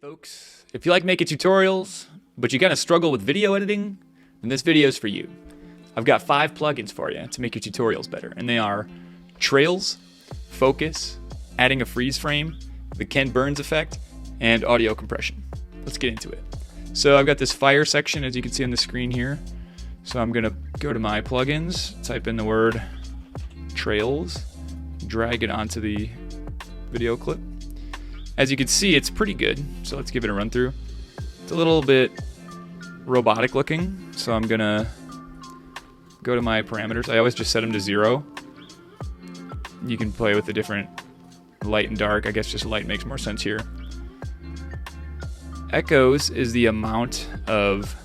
Folks, if you like making tutorials, but you kind of struggle with video editing, then this video is for you. I've got 5 plugins for you to make your tutorials better, and they are Trails, Focus, adding a freeze frame, the Ken Burns effect, and audio compression. Let's get into it. So I've got this fire section, as you can see on the screen here. So I'm gonna go to my plugins, type in the word Trails, drag it onto the video clip. As you can see, it's pretty good, so let's give it a run through. It's a little bit robotic looking, so I'm gonna go to my parameters. I always just set them to 0. You can play with the different light and dark. I guess just light makes more sense here. Echoes is the amount of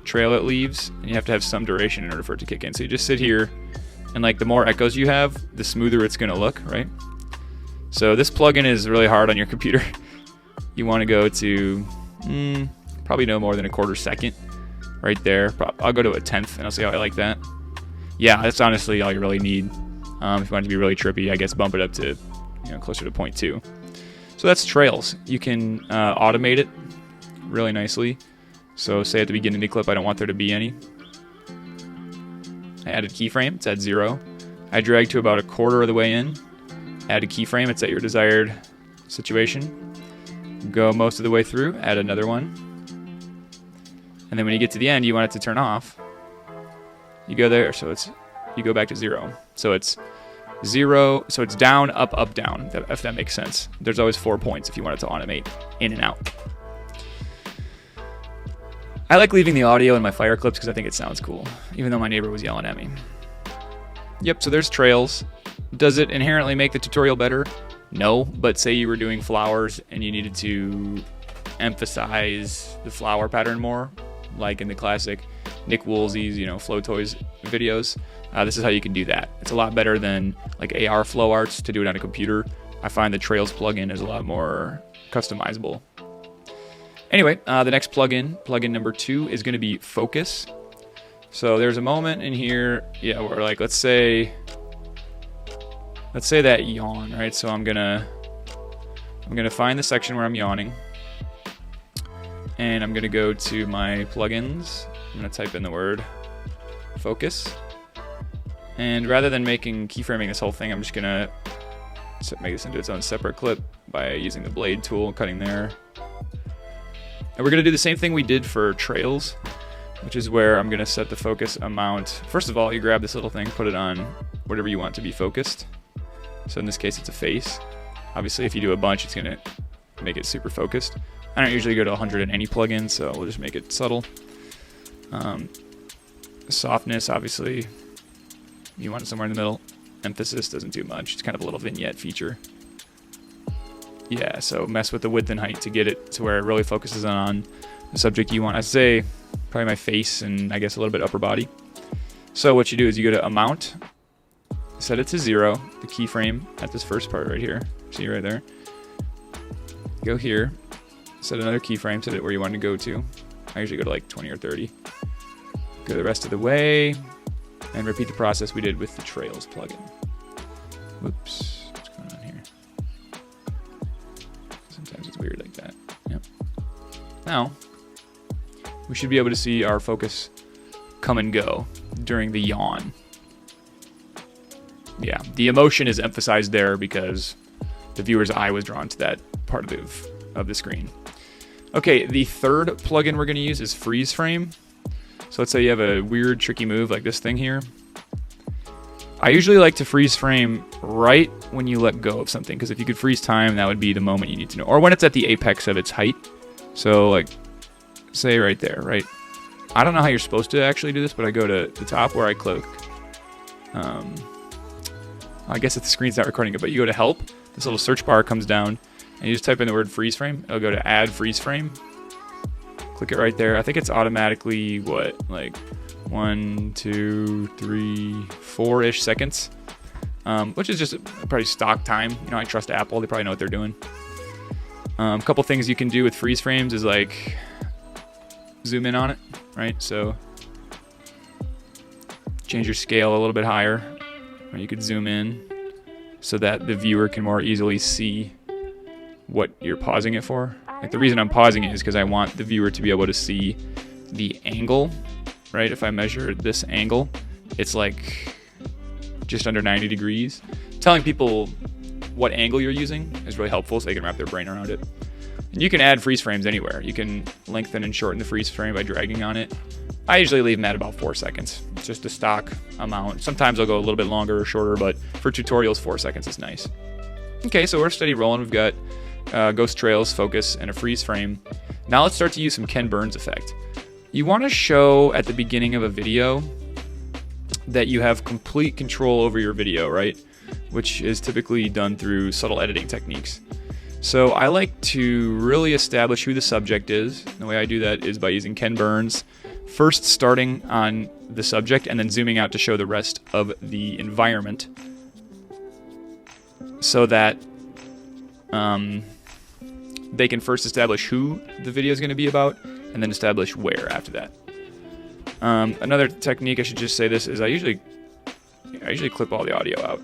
trail it leaves, and you have to have some duration in order for it to kick in. So you just sit here, and like the more echoes you have, the smoother it's gonna look, right? So this plugin is really hard on your computer. You want to go to probably no more than a 1/4 second right there. I'll go to a 1/10 and I'll see how I like that. Yeah, that's honestly all you really need. If you want it to be really trippy, I guess bump it up to closer to 0.2. So that's Trails. You can automate it really nicely. So say at the beginning of the clip I don't want there to be any. I added keyframe, it's at 0. I drag to about a 1/4 of the way in. Add a keyframe, it's at your desired situation. Go most of the way through, add another one. And then when you get to the end, you want it to turn off. You go there, so you go back to 0. So it's 0, so it's down, up, up, down, if that makes sense. There's always 4 points if you want it to automate in and out. I like leaving the audio in my fire clips because I think it sounds cool, even though my neighbor was yelling at me. Yep, so there's Trails. Does it inherently make the tutorial better? No, but say you were doing flowers and you needed to emphasize the flower pattern more, like in the classic Nick Woolsey's, Flow Toys videos. This is how you can do that. It's a lot better than like AR Flow Arts to do it on a computer. I find the Trails plugin is a lot more customizable. Anyway, the next plugin number 2 is going to be Focus. So there's a moment in here, where like let's say that yawn, right? So I'm gonna find the section where I'm yawning, and I'm gonna go to my plugins. I'm gonna type in the word Focus, and rather than keyframing this whole thing, I'm just gonna make this into its own separate clip by using the blade tool, cutting there. And we're gonna do the same thing we did for Trails, which is where I'm gonna set the focus amount. First of all, you grab this little thing, put it on whatever you want to be focused. So in this case, it's a face. Obviously, if you do a bunch, it's gonna make it super focused. I don't usually go to 100 in any plugin, so we'll just make it subtle. Softness, obviously, you want it somewhere in the middle. Emphasis doesn't do much. It's kind of a little vignette feature. Yeah, so mess with the width and height to get it to where it really focuses on the subject you want. I'd say probably my face and I guess a little bit upper body. So what you do is you go to Amount, set it to 0, the keyframe at this first part right here. See right there. Go here, set another keyframe, set it where you want to go to. I usually go to like 20 or 30. Go the rest of the way, and repeat the process we did with the Trails plugin. Whoops, what's going on here? Sometimes it's weird like that. Yep. Now, we should be able to see our focus come and go during the yawn. Yeah, the emotion is emphasized there because the viewer's eye was drawn to that part of the screen. Okay, the third plugin we're going to use is Freeze Frame. So let's say you have a weird, tricky move like this thing here. I usually like to freeze frame right when you let go of something, because if you could freeze time, that would be the moment you need to know. Or when it's at the apex of its height. So like, say right there, right? I don't know how you're supposed to actually do this, but I go to the top where I click. I guess if the screen's not recording it, but you go to Help, this little search bar comes down, and you just type in the word freeze frame. It'll go to Add Freeze Frame. Click it right there. I think it's automatically, like 1, 2, 3, 4-ish seconds, which is just probably stock time. I trust Apple. They probably know what they're doing. A couple things you can do with freeze frames is like zoom in on it, right? So change your scale a little bit higher, or you could zoom in so that the viewer can more easily see what you're pausing it for. Like the reason I'm pausing it is because I want the viewer to be able to see the angle, right? If I measure this angle, it's like just under 90 degrees. Telling people what angle you're using is really helpful so they can wrap their brain around it. And you can add freeze frames anywhere. You can lengthen and shorten the freeze frame by dragging on it. I usually leave them at about 4 seconds. It's just a stock amount. Sometimes I'll go a little bit longer or shorter, but for tutorials, 4 seconds is nice. Okay, so we're steady rolling. We've got ghost trails, focus, and a freeze frame. Now let's start to use some Ken Burns effect. You want to show at the beginning of a video that you have complete control over your video, right? Which is typically done through subtle editing techniques. So I like to really establish who the subject is. The way I do that is by using Ken Burns, first starting on the subject and then zooming out to show the rest of the environment, so that they can first establish who the video is going to be about and then establish where after that. Another technique, I should just say this, is I usually clip all the audio out.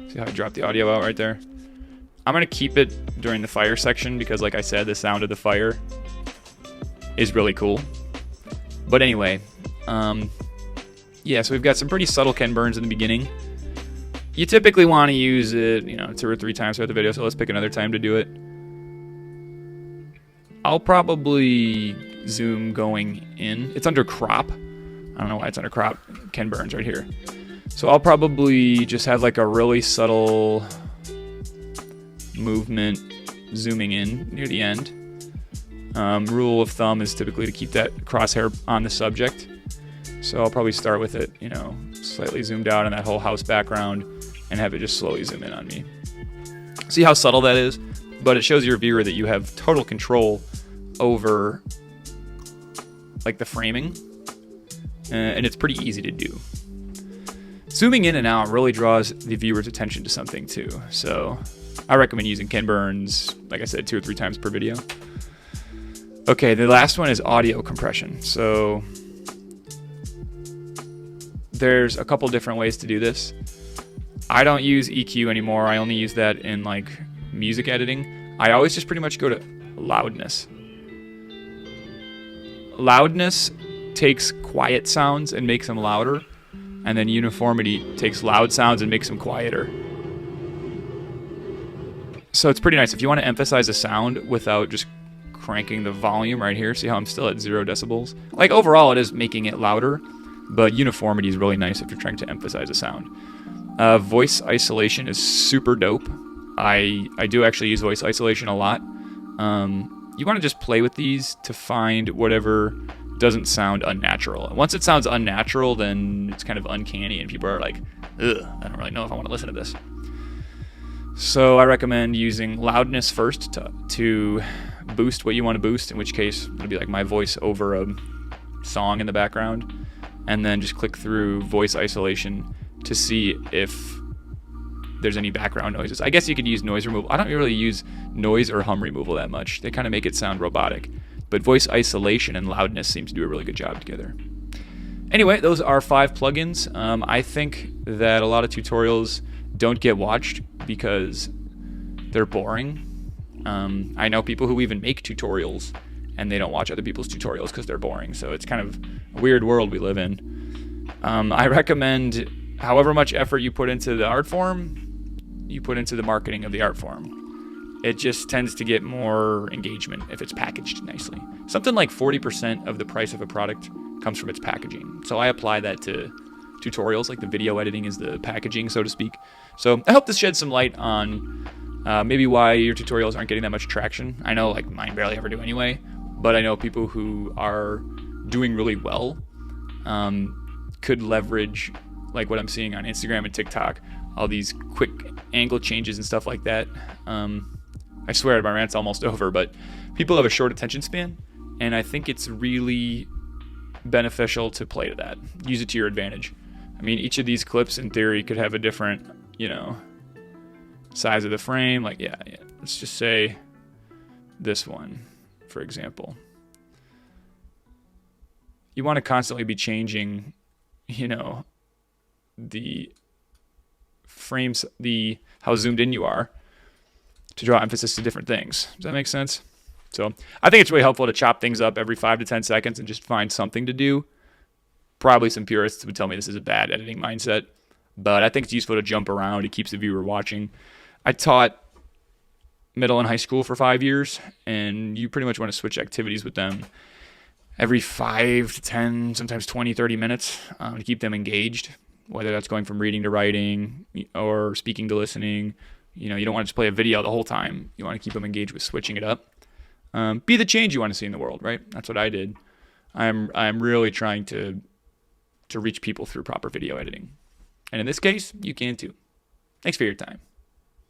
See how I dropped the audio out right there? I'm going to keep it during the fire section because, like I said, the sound of the fire is really cool. But anyway, yeah, so we've got some pretty subtle Ken Burns in the beginning. You typically want to use it, 2 or 3 times throughout the video, so let's pick another time to do it. I'll probably zoom going in. It's under crop. I don't know why it's under crop. Ken Burns right here. So I'll probably just have like a really subtle movement zooming in near the end. Rule of thumb is typically to keep that crosshair on the subject. So I'll probably start with it, slightly zoomed out on that whole house background and have it just slowly zoom in on me. See how subtle that is? But it shows your viewer that you have total control over like the framing, and it's pretty easy to do. Zooming in and out really draws the viewer's attention to something too. So I recommend using Ken Burns, like I said, 2 or 3 times per video. Okay, the last one is audio compression. So there's a couple different ways to do this. I don't use EQ anymore. I only use that in like music editing. I always just pretty much go to loudness. Loudness takes quiet sounds and makes them louder, and then uniformity takes loud sounds and makes them quieter. So it's pretty nice if you want to emphasize a sound without just cranking the volume right here. See how I'm still at 0 decibels? Like overall it is making it louder, but uniformity is really nice if you're trying to emphasize a sound. Voice isolation is super dope. I do actually use voice isolation a lot. You want to just play with these to find whatever doesn't sound unnatural. Once it sounds unnatural, then it's kind of uncanny and people are like, ugh, I don't really know if I want to listen to this. So I recommend using loudness first to boost what you want to boost, in which case it'll be like my voice over a song in the background, and then just click through voice isolation to see if there's any background noises. I guess you could use noise removal. I don't really use noise or hum removal that much. They kind of make it sound robotic. But voice isolation and loudness seem to do a really good job together. Anyway, those are 5 plugins. I think that a lot of tutorials don't get watched because they're boring. I know people who even make tutorials and they don't watch other people's tutorials because they're boring. So it's kind of a weird world we live in. I recommend however much effort you put into the art form, you put into the marketing of the art form. It just tends to get more engagement if it's packaged nicely. Something like 40% of the price of a product comes from its packaging. So I apply that to tutorials, like the video editing is the packaging, so to speak. So I hope this sheds some light on maybe why your tutorials aren't getting that much traction. I know like mine barely ever do anyway, but I know people who are doing really well could leverage like what I'm seeing on Instagram and TikTok, all these quick angle changes and stuff like that. I swear my rant's almost over, but people have a short attention span, and I think it's really beneficial to play to that. Use it to your advantage. I mean, each of these clips in theory could have a different, size of the frame. Like, yeah, let's just say this one, for example. You want to constantly be changing, the frames, how zoomed in you are. to draw emphasis to different things. Does that make sense? So I think it's really helpful to chop things up every 5 to 10 seconds and just find something to do. Probably some purists would tell me this is a bad editing mindset, but I think it's useful to jump around. It keeps the viewer watching. I taught middle and high school for 5 years, and you pretty much want to switch activities with them every 5 to 10, sometimes 20, 30 minutes to keep them engaged, whether that's going from reading to writing or speaking to listening. You don't want to just play a video the whole time. You want to keep them engaged with switching it up. Be the change you want to see in the world, right? That's what I did. I'm really trying to reach people through proper video editing. And in this case, you can too. Thanks for your time.